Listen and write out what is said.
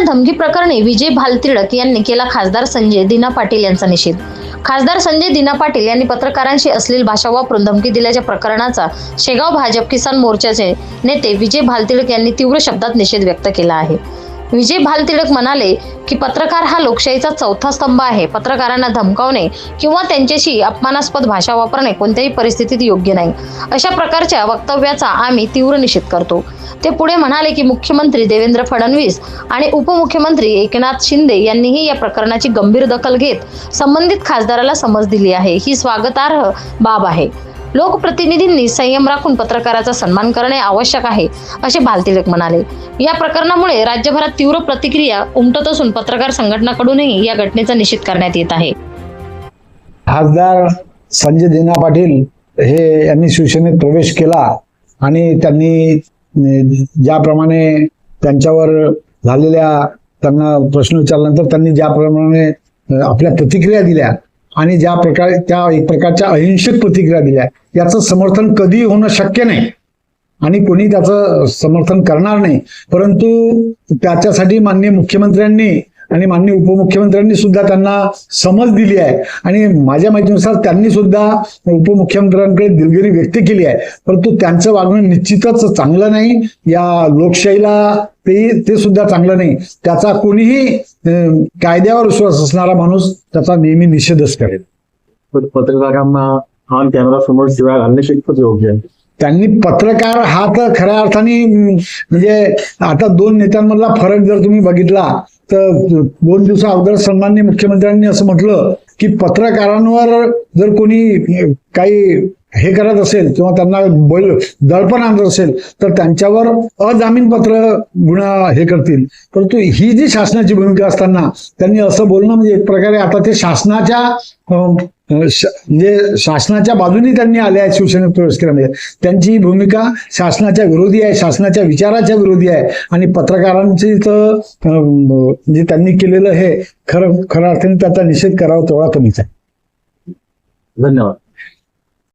धमकी प्रकरणी विजय भालतिडक यांनी केला खासदार संजय दिना पाटील यांचा निषेध। खासदार संजय दिना पाटील यांनी पत्रकारांशी अश्लील भाषा वापरून धमकी दिल्याच्या प्रकरणाचा शेगाव भाजप किसान मोर्चाचे नेते विजय भालतिडक यांनी तीव्र शब्दात निषेध व्यक्त केला आहे। विजय भालतिडक म्हणाले की पत्रकार हा लोकशाहीचा चौथा स्तंभ आहे। पत्रकारांना धमकावणे किंवा त्यांच्याशी अपमानास्पद भाषा वापरणे कोणत्याही परिस्थितीत योग्य नाही। अशा प्रकारच्या वक्तव्याचा आम्ही तीव्र निषेध करतो। ते पुढे म्हणाले की मुख्यमंत्री देवेंद्र फडणवीस आणि उपमुख्यमंत्री एकनाथ शिंदे यांनीही या प्रकरणाची गंभीर दखल घेत संबंधित खासदाराला समज दिली आहे। ही स्वागतार्ह बाब आहे। लोकप्रतिनिधींनी संयम राखून पत्रकाराचा सन्मान करणे आवश्यक आहे, असे भालतिडक म्हणाले। या प्रकरणामुळे राज्यभरात तीव्र प्रतिक्रिया उमटत असून पत्रकार संघटनांकडूनही या घटनेचा निषेध करण्यात येत आहे। खासदार संजय दिना पाटील हे यांनी शिवसेनेत प्रवेश केला आणि त्यांनी ज्याप्रमाणे त्यांच्यावर झालेल्या त्यांना प्रश्न विचारल्यानंतर त्यांनी ज्याप्रमाणे आपल्या प्रतिक्रिया दिल्या आणि ज्या प्रकारे त्या एक प्रकारच्या अहिंसक प्रतिक्रिया दिल्या, याचं समर्थन कधी होणं शक्य नाही आणि कोणी त्याचं समर्थन करणार नाही। परंतु त्याच्यासाठी माननीय मुख्यमंत्र्यांनी आणि माननीय उपमुख्यमंत्र्यांनी सुद्धा त्यांना समज दिली आहे आणि माझ्या माहितीनुसार त्यांनी सुद्धा उपमुख्यमंत्र्यांकडे दिलगिरी व्यक्त केली आहे। परंतु त्यांचं वागणं निश्चितच चांगलं नाही, या लोकशाहीला ते सुद्धा चांगलं नाही। त्याचा कोणीही कायद्यावर विश्वास असणारा माणूस त्याचा नेहमी निषेधच करेल। पत्रकारांना ऑन कॅमेरा समोर शिवाय घालणे कितपत योग्य आहे? त्यांनी पत्रकार हा तर खऱ्या अर्थाने म्हणजे आता दोन नेत्यांमधला फरक जर तुम्ही बघितला तर 2 दिवसा अगोदर सन्माननीय मुख्यमंत्र्यांनी असं म्हटलं की पत्रकारांवर जर कोणी काही हे करत असेल किंवा त्यांना दडपण आणत असेल तर त्यांच्यावर अजामीनपात्र गुन्हा हे करतील। परंतु ही जी शासनाची भूमिका असताना त्यांनी असं बोलणं म्हणजे एक प्रकारे आता ते म्हणजे शासनाच्या बाजूने त्यांनी आले आहेत शिवसेनेत प्रवेश केल्यामुळे। त्यांची भूमिका शासनाच्या विरोधी आहे, शासनाच्या विचाराच्या विरोधी आहे आणि पत्रकारांची तर म्हणजे त्यांनी केलेलं हे खऱ्या अर्थाने त्याचा निषेध करावा तेवढा कमीच आहे। धन्यवाद।